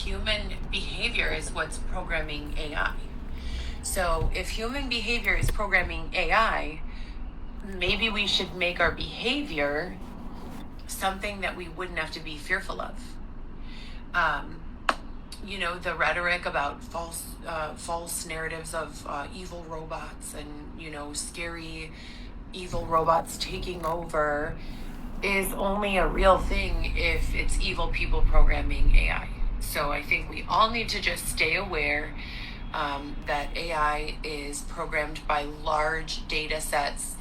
human behavior is what's programming AI. So if human behavior is programming AI, maybe we should make our behavior something that we wouldn't have to be fearful of. The rhetoric about false narratives of evil robots and scary evil robots taking over is only a real thing if it's evil people programming AI. So I think we all need to just stay aware that AI is programmed by large data sets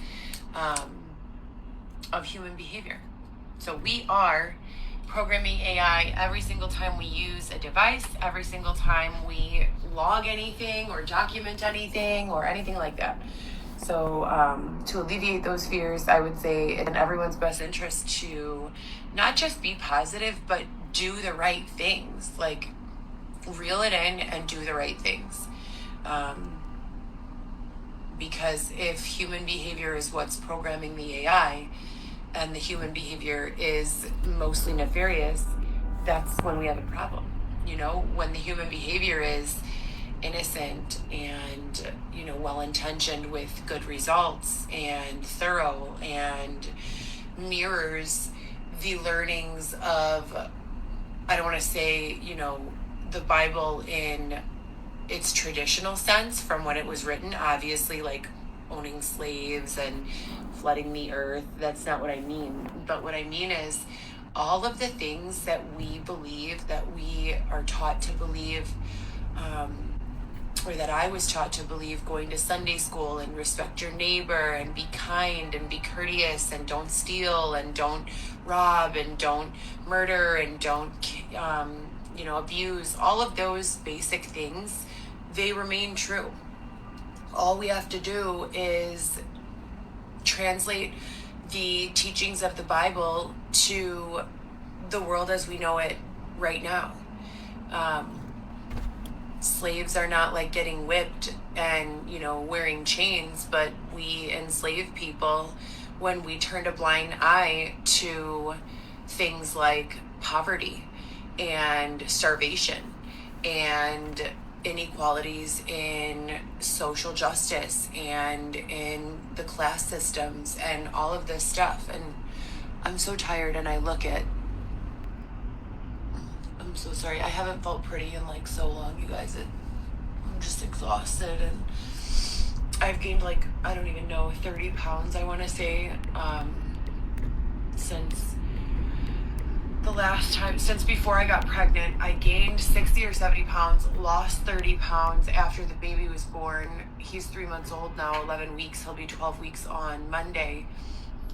of human behavior. So we are programming AI every single time we use a device, every single time we log anything or document anything or anything like that. So to alleviate those fears, I would say it's in everyone's best interest to not just be positive, but do the right things. Like, reel it in and do the right things. Because if human behavior is what's programming the AI, and the human behavior is mostly nefarious, that's when we have a problem. When the human behavior is innocent and well-intentioned with good results and thorough and mirrors the learnings of, I don't want to say the Bible in its traditional sense from when it was written, obviously, like owning slaves and flooding the earth. That's not what I mean. But what I mean is all of the things that we believe, that we are taught to believe, or that I was taught to believe going to Sunday school, and respect your neighbor and be kind and be courteous and don't steal and don't rob and don't murder and don't abuse. All of those basic things, they remain true. All we have to do is translate the teachings of the Bible to the world as we know it right now. Slaves are not like getting whipped and wearing chains, but we enslave people when we turned a blind eye to things like poverty and starvation and inequalities in social justice and in the class systems and all of this stuff. And I'm so tired, and I'm so sorry. I haven't felt pretty in like so long, you guys. I'm just exhausted, and I've gained like, I don't even know, 30 pounds, I want to say, since the last time, since before I got pregnant. I gained 60 or 70 pounds, lost 30 pounds after the baby was born. He's 3 months old now, 11 weeks. He'll be 12 weeks on Monday.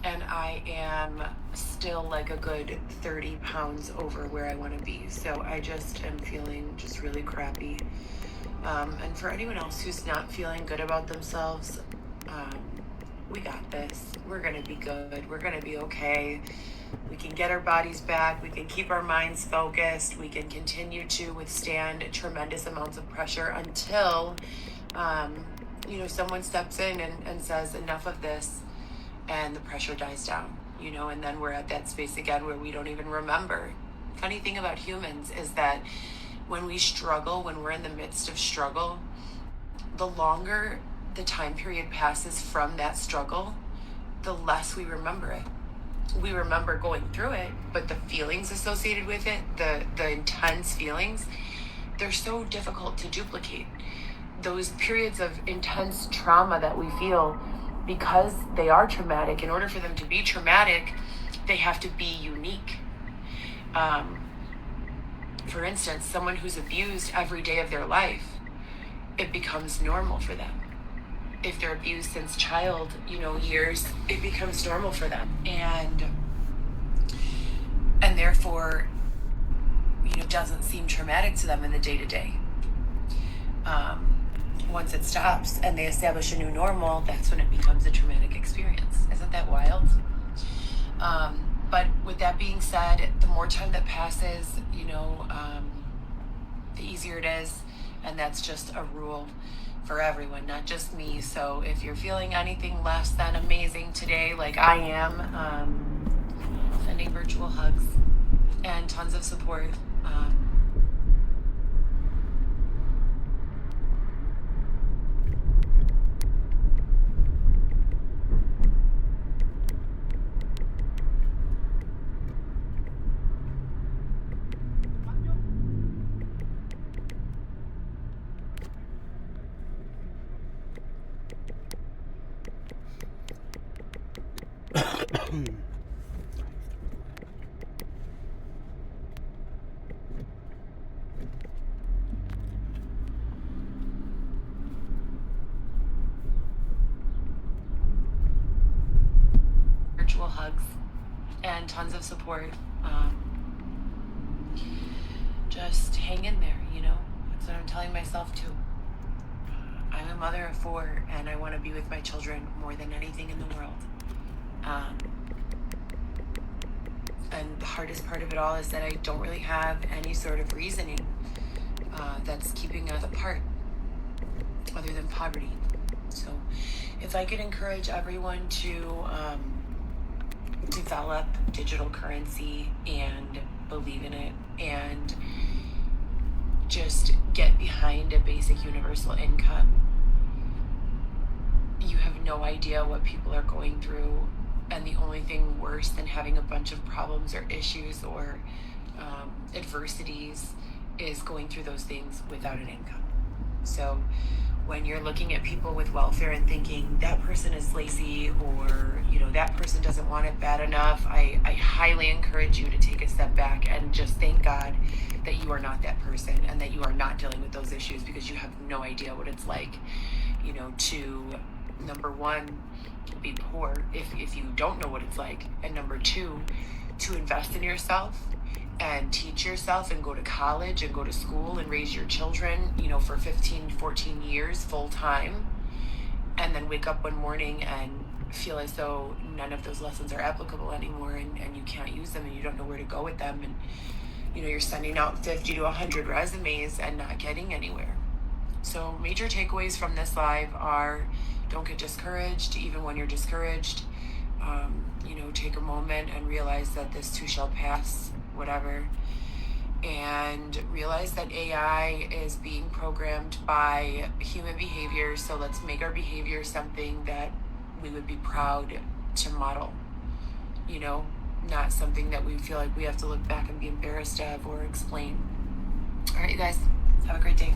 And I am still like a good 30 pounds over where I want to be. So I just am feeling just really crappy. And for anyone else who's not feeling good about themselves, we got this. We're going to be good. We're going to be okay. We can get our bodies back. We can keep our minds focused. We can continue to withstand tremendous amounts of pressure until, someone steps in and says enough of this, and the pressure dies down, and then we're at that space again where we don't even remember. Funny thing about humans is that when we struggle, when we're in the midst of struggle, the longer the time period passes from that struggle, the less we remember it. We remember going through it, but the feelings associated with it, the intense feelings, they're so difficult to duplicate. Those periods of intense trauma that we feel, because they are traumatic, in order for them to be traumatic, they have to be unique. For instance, someone who's abused every day of their life, it becomes normal for them. If they're abused since child, years, it becomes normal for them. And therefore, doesn't seem traumatic to them in the day-to-day. Once it stops and they establish a new normal, that's when it becomes a traumatic experience. Isn't that wild? But with that being said, the more time that passes, the easier it is. And that's just a rule for everyone, not just me. So if you're feeling anything less than amazing today, like I am, sending virtual hugs and tons of support. Virtual hugs and tons of support. Just hang in there, you know? That's what I'm telling myself too. I'm a mother of 4 and I want to be with my children more than anything in the world. And the hardest part of it all is that I don't really have any sort of reasoning that's keeping us apart other than poverty. So if I could encourage everyone to develop digital currency and believe in it and just get behind a basic universal income, you have no idea what people are going through. And the only thing worse than having a bunch of problems or issues or adversities is going through those things without an income. So when you're looking at people with welfare and thinking that person is lazy or, you know, that person doesn't want it bad enough, I highly encourage you to take a step back and just thank God that you are not that person and that you are not dealing with those issues, because you have no idea what it's like, you know, to, number one, be poor if you don't know what it's like, and number two, to invest in yourself and teach yourself and go to college and go to school and raise your children, you know, for 15-14 years full time, and then wake up one morning and feel as though none of those lessons are applicable anymore, and you can't use them and you don't know where to go with them, and you know, you're sending out 50 to 100 resumes and not getting anywhere. So major takeaways from this live are: don't get discouraged even when you're discouraged. You know, take a moment and realize that this too shall pass, whatever. And realize that AI is being programmed by human behavior. So let's make our behavior something that we would be proud to model, you know, not something that we feel like we have to look back and be embarrassed of or explain. All right, you guys, have a great day.